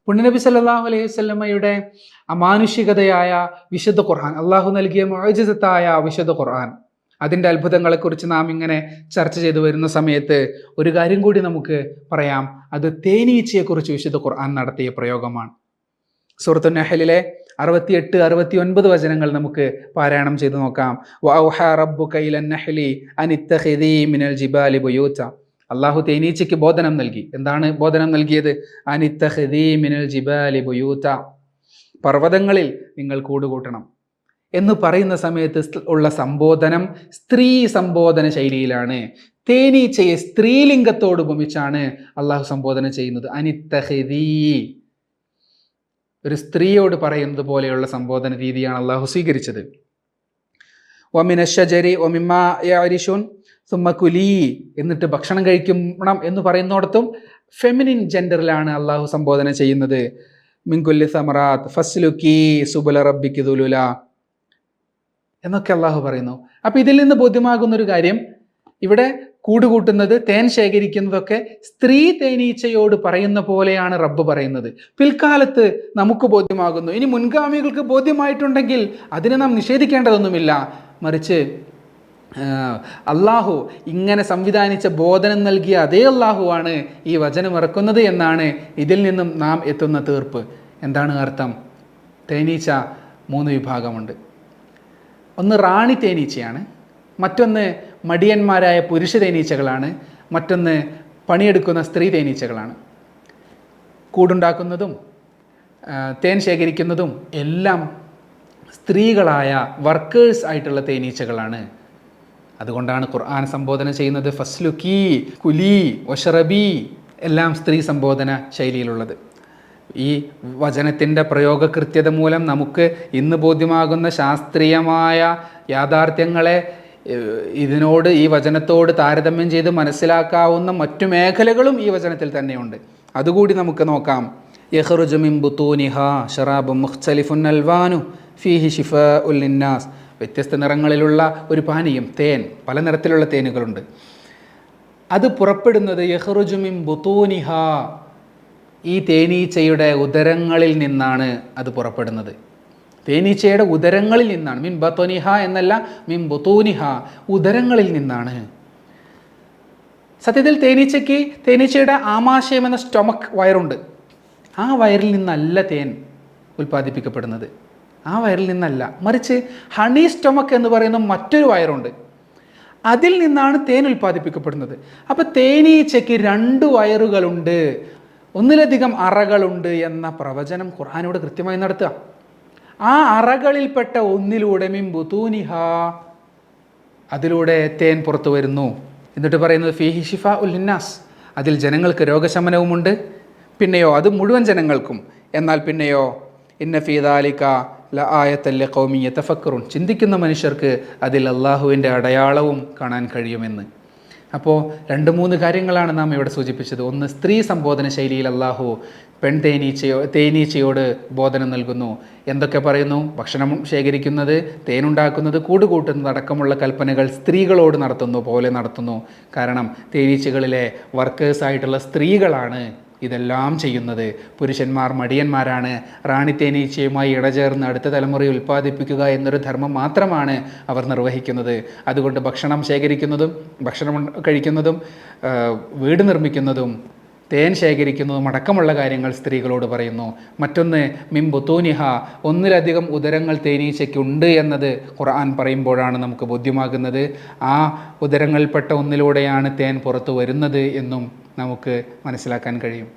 പുണ്യനബി സല്ലല്ലാഹു അലൈഹി വസല്ലമയുടെ അമാനുഷികതയായ വിശുദ്ധ ഖുർആൻ, അള്ളാഹു നൽകിയ മുഅ്ജിസത്തായ വിശുദ്ധ ഖുർആൻ, അതിൻ്റെ അത്ഭുതങ്ങളെക്കുറിച്ച് നാം ഇങ്ങനെ ചർച്ച ചെയ്തു വരുന്ന സമയത്ത് ഒരു കാര്യം കൂടി നമുക്ക് പറയാം. അത് തേനീച്ചയെക്കുറിച്ച് വിശുദ്ധ ഖുർആൻ നടത്തിയ പ്രയോഗമാണ്. സൂറത്തു നഹലിലെ 68, 69 വചനങ്ങൾ നമുക്ക് പാരായണം ചെയ്തു നോക്കാം. വഔഹാ റബ്ബുക ഇലൻ നഹ്ലി അനിത്തഖിദീ മിനൽ ജിബാലി ബുയൂത. അള്ളാഹു തേനീച്ചയ്ക്ക് ബോധനം നൽകി. എന്താണ് ബോധനം നൽകിയത്? അനിത്തഖിദീ മിനൽ ജിബാലി ബുയൂത, പർവ്വതങ്ങളിൽ നിങ്ങൾ കൂടുകൂട്ടണം എന്ന് പറയുന്ന സമയത്ത് ഉള്ള സംബോധനം സ്ത്രീ സംബോധന ശൈലിയിലാണ്. തേനീച്ചയെ സ്ത്രീലിംഗത്തോട് ഉപമിച്ചാണ് അള്ളാഹു സംബോധന ചെയ്യുന്നത്. അനിത്തഖിദീ, ഒരു സ്ത്രീയോട് പറയുന്നത് പോലെയുള്ള സംബോധന രീതിയാണ് അള്ളാഹു സ്വീകരിച്ചത്. വമിനശ്ശജരി വമിമ്മാ യഅരിശൂൻ സുമ്മ കുലീ, എന്നിട്ട് ഭക്ഷണം കഴിക്കണം എന്ന് പറയുന്നിടത്തും ഫെമിനിൻ ജെൻഡറിലാണ് അള്ളാഹു സംബോധന ചെയ്യുന്നത്. മിൻ കുല്ലി സമറാത്ത് ഫസ്ലുകി സുബുല റബ്ബികി ദുലുല എന്നൊക്കെ അള്ളാഹു പറയുന്നു. അപ്പം ഇതിൽ നിന്ന് ബോധ്യമാകുന്ന ഒരു കാര്യം, ഇവിടെ കൂടുകൂട്ടുന്നത്, തേൻ ശേഖരിക്കുന്നതൊക്കെ സ്ത്രീ തേനീച്ചയോട് പറയുന്ന പോലെയാണ് റബ്ബ് പറയുന്നത്. പിൽക്കാലത്ത് നമുക്ക് ബോധ്യമാകുന്നു. ഇനി മുൻഗാമികൾക്ക് ബോധ്യമായിട്ടുണ്ടെങ്കിൽ അതിനെ നാം നിഷേധിക്കേണ്ടതൊന്നുമില്ല. മറിച്ച് അള്ളാഹു ഇങ്ങനെ സംവിധാനിച്ച ബോധനം നൽകിയ അതേ അള്ളാഹുവാണ് ഈ വചനം ഇറക്കുന്നത് എന്നാണ് ഇതിൽ നിന്നും നാം എത്തുന്ന തീർപ്പ്. എന്താണ് അർത്ഥം? തേനീച്ച 3 വിഭാഗമുണ്ട്. ഒന്ന് റാണി തേനീച്ചയാണ്, മറ്റൊന്ന് മടിയന്മാരായ പുരുഷ തേനീച്ചകളാണ്, മറ്റൊന്ന് പണിയെടുക്കുന്ന സ്ത്രീ തേനീച്ചകളാണ്. കൂടുണ്ടാക്കുന്നതും തേൻ ശേഖരിക്കുന്നതും എല്ലാം സ്ത്രീകളായ വർക്കേഴ്സ് ആയിട്ടുള്ള തേനീച്ചകളാണ്. അതുകൊണ്ടാണ് ഖുർആൻ സംബോധന ചെയ്യുന്നത് ഫസ്ലുക്കി, കുലി, വഷറബി, എല്ലാം സ്ത്രീ സംബോധന ശൈലിയിലുള്ളത്. ഈ വചനത്തിൻ്റെ പ്രയോഗകൃത്യത മൂലം നമുക്ക് ഇന്ന് ബോധ്യമാകുന്ന ശാസ്ത്രീയമായ യാഥാർത്ഥ്യങ്ങളെ ഇതിനോട്, ഈ വചനത്തോട് താരതമ്യം ചെയ്ത് മനസ്സിലാക്കാവുന്ന മറ്റു മേഖലകളും ഈ വചനത്തിൽ തന്നെയുണ്ട്. അതുകൂടി നമുക്ക് നോക്കാം. യഖ്റുജു മിൻ ബുതൂനിഹാ ശറാബുൻ മുഖ്തലിഫുൻ അൽവാനു ഫീഹി ശിഫാഉൽ ലിന്നാസ്. വ്യത്യസ്ത നിറങ്ങളിലുള്ള ഒരു പാനീയം, തേൻ, പല നിറത്തിലുള്ള തേനുകളുണ്ട്. അത് പുറപ്പെടുന്നത് യഖ്റുജു മിൻ ബുതൂനിഹാ, ഈ തേനീച്ചയുടെ ഉദരങ്ങളിൽ നിന്നാണ് അത് പുറപ്പെടുന്നത്. തേനീച്ചയുടെ ഉദരങ്ങളിൽ നിന്നാണ്. മിൻ ബത്വനിഹ എന്നല്ല, മിൻ ബുതൂനിഹ, ഉദരങ്ങളിൽ നിന്നാണ്. സത്യത്തിൽ തേനീച്ചയുടെ ആമാശയം എന്ന സ്റ്റൊമക്ക് വയറുണ്ട്. ആ വയറിൽ നിന്നല്ല തേൻ ഉൽപ്പാദിപ്പിക്കപ്പെടുന്നത്, ആ വയറിൽ നിന്നല്ല. മറിച്ച് ഹണി സ്റ്റൊമക്ക് എന്ന് പറയുന്ന മറ്റൊരു വയറുണ്ട്, അതിൽ നിന്നാണ് തേൻ ഉൽപ്പാദിപ്പിക്കപ്പെടുന്നത്. അപ്പോൾ തേനീച്ചയ്ക്ക് 2 വയറുകളുണ്ട്, ഒന്നിലധികം അറകളുണ്ട് എന്ന പ്രവചനം ഖുർആനിലൂടെ കൃത്യമായി നടത്തുക. ആ അറകളിൽപ്പെട്ട ഒന്നിലൂടെ മിൻ ബുതൂനിഹ, അതിലൂടെ തേൻ പുറത്തു വരുന്നു. എന്നിട്ട് പറയുന്നത് ഫീഹി ശിഫാഉൽ ലിന്നാസ്, അതിൽ ജനങ്ങൾക്ക് രോഗശമനവുമുണ്ട്. പിന്നെയോ അത് മുഴുവൻ ജനങ്ങൾക്കും. എന്നാൽ പിന്നെയോ ഇന്ന ഫീ ദാലിക ലആയത്തൻ ലിഖൗമി യതഫക്കറുൻ, ചിന്തിക്കുന്ന മനുഷ്യർക്ക് അതിൽ അള്ളാഹുവിൻ്റെ അടയാളവും കാണാൻ കഴിയുമെന്ന്. അപ്പോൾ 2-3 കാര്യങ്ങളാണ് നാം ഇവിടെ സൂചിപ്പിച്ചത്. ഒന്ന്, സ്ത്രീ സംബോധന ശൈലിയിൽ അള്ളാഹു തേനീച്ചയോട് ബോധനം നൽകുന്നു. എന്തൊക്കെ പറയുന്നു? ഭക്ഷണം ശേഖരിക്കുന്നത്, തേനുണ്ടാക്കുന്നത്, കൂടുകൂട്ടുന്നത് അടക്കമുള്ള കൽപ്പനകൾ സ്ത്രീകളോട് നടത്തുന്നു. കാരണം തേനീച്ചകളിലെ വർക്കേഴ്സായിട്ടുള്ള സ്ത്രീകളാണ് ഇതെല്ലാം ചെയ്യുന്നത്. പുരുഷന്മാർ മടിയന്മാരാണ്. റാണി തേനീച്ചയുമായി ഇടചേർന്ന് അടുത്ത തലമുറയെ ഉൽപ്പാദിപ്പിക്കുക എന്നൊരു ധർമ്മം മാത്രമാണ് അവർ നിർവഹിക്കുന്നത്. അതുകൊണ്ട് ഭക്ഷണം ശേഖരിക്കുന്നതും, ഭക്ഷണം കഴിക്കുന്നതും, വീട് നിർമ്മിക്കുന്നതും, തേൻ ശേഖരിക്കുന്നതും അടക്കമുള്ള കാര്യങ്ങൾ സ്ത്രീകളോട് പറയുന്നു. മറ്റൊന്ന് മിൻ ബുതൂനിഹ, ഒന്നിലധികം ഉദരങ്ങൾ തേനീച്ചയ്ക്കുണ്ട് എന്നത് ഖുർആൻ പറയുമ്പോഴാണ് നമുക്ക് ബോധ്യമാകുന്നത്. ആ ഉദരങ്ങളിൽപ്പെട്ട ഒന്നിലൂടെയാണ് തേൻ പുറത്തു വരുന്നത് എന്നും നമുക്ക് മനസ്സിലാക്കാൻ കഴിയും.